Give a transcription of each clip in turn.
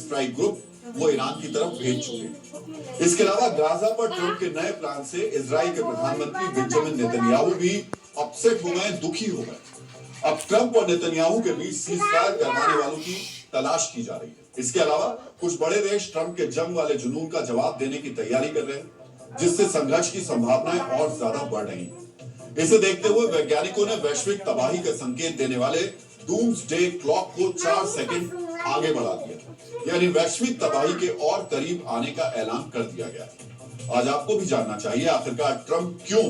Strike group वो Iran की तरफ भेज चुके हैं। इसके अलावा गाजा पर ट्रंप के नए प्लान से इजराइल के प्रधानमंत्री बेंजामिन नेतन्याहू भी अपसेट हो गए, दुखी हो गए। अब ट्रंप और नेतन्याहू के बीच सीज़फायर करवाने वालों की तलाश की जा रही है। इसके अलावा कुछ बड़े देश ट्रंप के जंग वाले जुनून का जवाब देने की तैयारी कर रहे हैं, जिससे संघर्ष की संभावनाएं और ज्यादा बढ़ रही हैं। इसे देखते हुए वैज्ञानिकों ने वैश्विक तबाही का संकेत देने वाले डूम्सडे क्लॉक को 4 सेकंड आगे बढ़ा दिया, यानी वैश्विक तबाही के और करीब आने का ऐलान कर दिया गया। आज आपको भी जानना चाहिए आखिरकार ट्रंप क्यों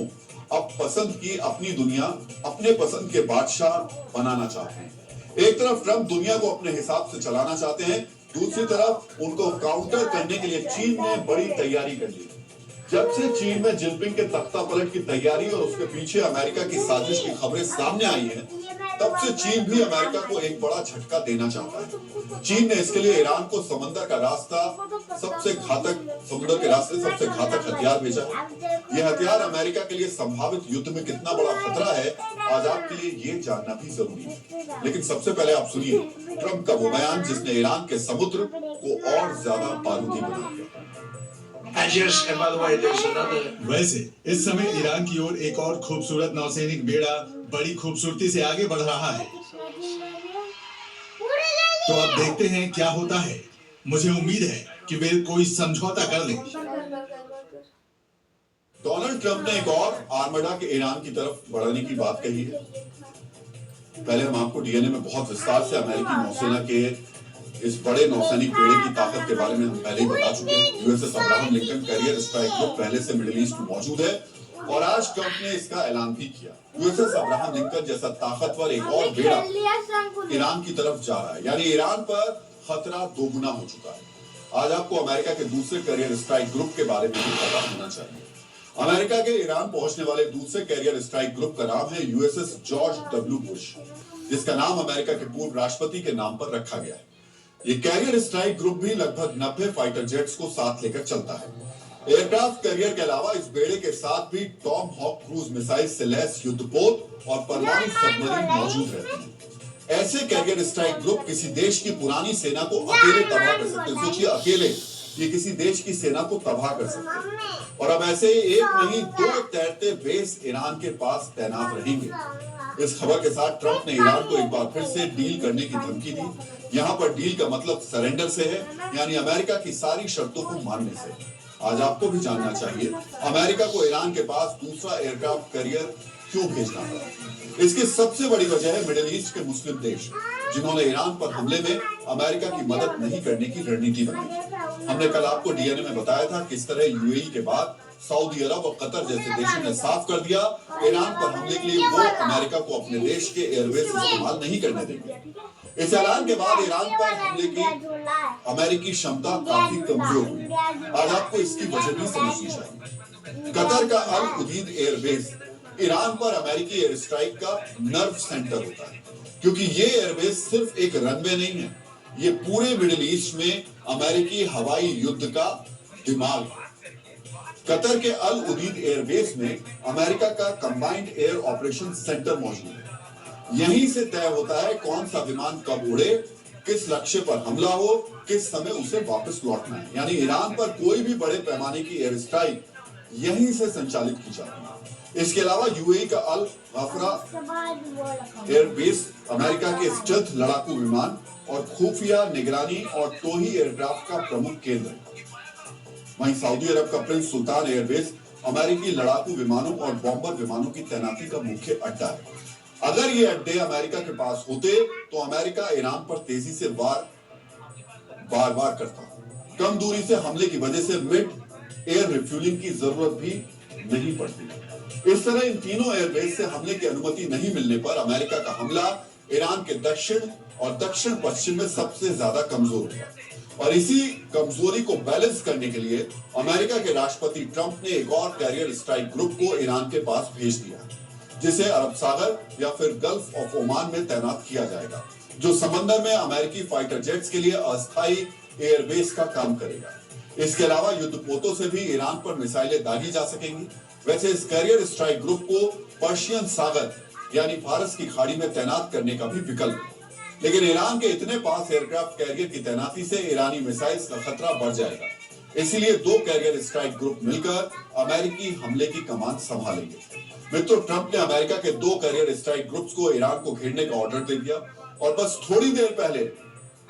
अब पसंद की अपनी दुनिया अपने पसंद के बादशाह बनाना चाहते हैं। एक तरफ ट्रंप दुनिया को अपने हिसाब से चलाना चाहते हैं, दूसरी तरफ उनको काउंटर करने के लिए चीन ने बड़ी तैयारी कर ली। जब से चीन में जिनपिंग के तख्ता पलट की तैयारी और उसके पीछे अमेरिका की साजिश की खबरें सामने आई हैं, तब से चीन भी अमेरिका को एक बड़ा झटका देना चाहता है। चीन ने इसके लिए ईरान को समुद्र के रास्ते सबसे घातक हथियार भेजा है। यह हथियार अमेरिका के लिए संभावित युद्ध में कितना बड़ा खतरा है, आज आपके लिए ये जानना भी जरूरी है। लेकिन सबसे पहले आप सुनिए ट्रंप का वो बयान जिसने ईरान के समुद्र को और ज्यादा बारूदी बना दिया। वैसे इस समय ईरान की ओर एक और खूबसूरत नौसैनिक बेड़ा बड़ी खूबसूरती से आगे बढ़ रहा है। तो अब देखते हैं क्या होता है। मुझे उम्मीद है कि वे कोई समझौता कर लें। डोनाल्ड ट्रंप ने एक और आर्मडा के ईरान की तरफ बढ़ने की बात कही है। पहले हम आपको डीएनए में बहुत विस्तार से अमेरिकी नौसेना के इस बड़े नौसैनिक बेड़े की ताकत के बारे में हम पहले ही बता चुके हैं। USS Abraham Lincoln carrier strike group पहले से मिडिल ईस्ट में मौजूद है और आज ट्रंप ने इसका ऐलान भी किया। यूएसएस अब्राहम लिंकन जैसा ताकतवर एक और बेड़ा ईरान की तरफ जा रहा है, यानी ईरान पर खतरा दोगुना हो चुका है। आज आपको अमेरिका के दूसरे कैरियर स्ट्राइक ग्रुप के बारे में भी पता होना चाहिए। अमेरिका के ईरान पहुंचने वाले दूसरे कैरियर स्ट्राइक ग्रुप का नाम है यूएसएस जॉर्ज डब्ल्यू बुश, जिसका नाम अमेरिका के पूर्व राष्ट्रपति के नाम पर रखा गया है। ये कैरियर स्ट्राइक ग्रुप भी लगभग 90 फाइटर जेट्स को साथ लेकर चलता है। एयरक्राफ्ट कैरियर के अलावा इस बेड़े के साथ भी टॉम हॉक क्रूज मिसाइल से लैस युद्धपोत और परमाणु सबमरीन मौजूद रहते हैं। ऐसे कैरियर स्ट्राइक ग्रुप किसी देश की पुरानी सेना को अकेले तबाह कर सकते हैं। सोचिए अकेले ये किसी देश की सेना को तबाह कर सकते हैं। और अब ऐसे एक नहीं 2 तैरते बेस ईरान के पास तैनात रहेंगे। इस खबर के साथ ट्रंप ने ईरान को एक बार फिर से डील करने की धमकी दी। यहाँ पर डील का मतलब सरेंडर से है, यानी अमेरिका की सारी शर्तों को मानने से। आज आपको भी जानना चाहिए अमेरिका को ईरान के पास दूसरा एयरक्राफ्ट कैरियर क्यों भेजना पड़ा। इसकी सबसे बड़ी वजह है मिडिल ईस्ट के मुस्लिम देश, जिन्होंने ईरान पर हमले में अमेरिका की मदद नहीं करने की रणनीति बनाई। हमने कल आपको डीएनए में बताया था किस तरह यूएई के बाद सऊदी अरब और कतर जैसे देशों ने साफ कर दिया ईरान पर हमले के लिए वो अमेरिका को अपने देश के एयरबेस इस्तेमाल नहीं करने देंगे। इस ऐलान के बाद ईरान पर हमले की अमेरिकी क्षमता काफी कमजोर हुई। आज आपको इसकी वजह भी समझनी चाहिए। कतर का अल उदीद एयरबेस ईरान पर अमेरिकी एयर स्ट्राइक का नर्व सेंटर होता है, क्योंकि ये एयरबेस सिर्फ एक रनवे नहीं है, ये पूरे मिडिल ईस्ट में अमेरिकी हवाई युद्ध का दिमाग है। कतर के अल उदीद एयरबेस में अमेरिका का कंबाइंड एयर ऑपरेशन सेंटर मौजूद है। यहीं से तय होता है कौन सा विमान कब उड़े, किस लक्ष्य पर हमला हो, किस समय उसे वापस लौटना है। यानी ईरान पर कोई भी बड़े पैमाने की एयर स्ट्राइक यहीं से संचालित की जाती है। इसके अलावा यूएई का अल गफरा एयरबेस अमेरिका के स्टेल्थ लड़ाकू विमान और खुफिया निगरानी और टोही एयरक्राफ्ट का प्रमुख केंद्र है। वहीं सऊदी अरब का प्रिंस सुल्तान एयरबेस अमेरिकी लड़ाकू विमानों और बॉम्बर विमानों की तैनाती का मुख्य अड्डा है। अगर ये अड्डे अमेरिका के पास होते तो अमेरिका ईरान पर तेजी से बार बार करता। कम दूरी से हमले की वजह से मिड एयर रिफ्यूलिंग की जरूरत भी नहीं पड़ती। इस तरह इन तीनों एयरबेस से हमले की अनुमति नहीं मिलने पर अमेरिका का हमला ईरान के दक्षिण और दक्षिण पश्चिम में सबसे ज्यादा कमजोर हुआ। और इसी कमजोरी को बैलेंस करने के लिए अमेरिका के राष्ट्रपति ट्रंप ने एक और कैरियर स्ट्राइक ग्रुप को ईरान के पास भेज दिया, जिसे अरब सागर या फिर गल्फ ऑफ ओमान में तैनात किया जाएगा, जो समंदर में अमेरिकी फाइटर जेट्स के लिए अस्थायी एयरबेस का काम करेगा। इसके अलावा युद्धपोतों से भी ईरान पर मिसाइलें दागी जा सकेंगी। वैसे इस कैरियर स्ट्राइक ग्रुप को पर्शियन सागर यानी फारस की खाड़ी में तैनात करने का भी विकल्प है। लेकिन ईरान के इतने पास एयरक्राफ्ट कैरियर की तैनाती से ईरानी मिसाइल्स का खतरा बढ़ जाएगा। इसीलिए 2 कैरियर स्ट्राइक ग्रुप मिलकर अमेरिकी हमले की कमान संभालेंगे। मित्रों, ट्रंप ने अमेरिका के 2 कैरियर स्ट्राइक ग्रुप्स को ईरान को घेरने का ऑर्डर दे दिया और बस थोड़ी देर पहले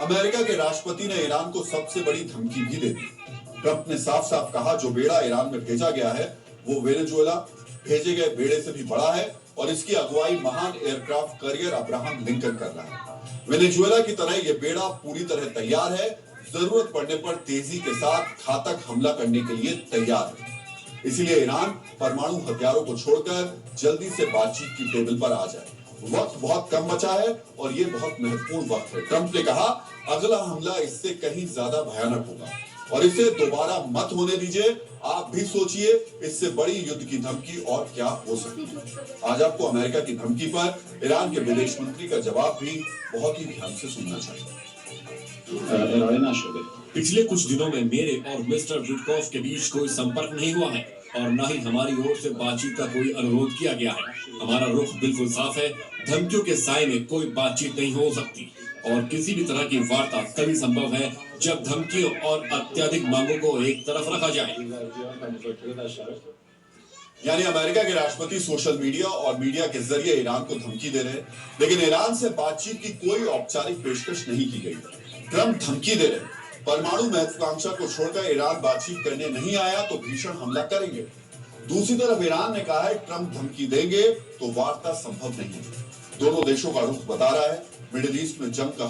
अमेरिका के राष्ट्रपति ने ईरान को सबसे बड़ी धमकी भी दे दी। ट्रंप ने साफ साफ कहा, जो बेड़ा ईरान में भेजा गया है वो वेनेजुएला भेजे गए बेड़े से भी बड़ा है और इसकी अगुवाई महान एयरक्राफ्ट कैरियर अब्राहम लिंकन कर रहा है। वेनेजुएला की तरह यह बेड़ा पूरी तरह तैयार है, जरूरत पड़ने पर तेजी के साथ घातक हमला करने के लिए तैयार है। इसलिए ईरान परमाणु हथियारों को छोड़कर जल्दी से बातचीत की टेबल पर आ जाए। वक्त बहुत कम बचा है और ये बहुत महत्वपूर्ण वक्त है। ट्रंप ने कहा, अगला हमला इससे कहीं ज्यादा भयानक होगा और इसे दोबारा मत होने दीजिए। आप भी सोचिए, इससे बड़ी युद्ध की धमकी और क्या हो सकती है। आज आपको अमेरिका की धमकी पर ईरान के विदेश मंत्री का जवाब भी बहुत ही ध्यान से सुनना चाहिए। पिछले कुछ दिनों में मेरे और मिस्टर विटकॉफ के बीच कोई संपर्क नहीं हुआ है और न ही हमारी ओर से बातचीत का कोई अनुरोध किया गया है। हमारा रुख बिल्कुल साफ है, धमकियों के साए में कोई बातचीत नहीं हो सकती और किसी भी तरह की वार्ता तभी संभव है जब धमकियों और अत्यधिक मांगों को एक तरफ रखा जाए। यानी अमेरिका के राष्ट्रपति सोशल मीडिया और मीडिया के जरिए ईरान को धमकी दे रहे हैं, लेकिन ईरान से बातचीत की कोई औपचारिक पेशकश नहीं की गई। ट्रंप धमकी दे रहे हैं, परमाणु महत्वाकांक्षा को छोड़कर ईरान बातचीत करने नहीं आया तो भीषण हमला करेंगे। दूसरी तरफ ईरान ने कहा है, ट्रंप धमकी देंगे तो वार्ता संभव नहीं है। दोनों देशों का रुख बता रहा है, मिडिल ईस्ट में जंग का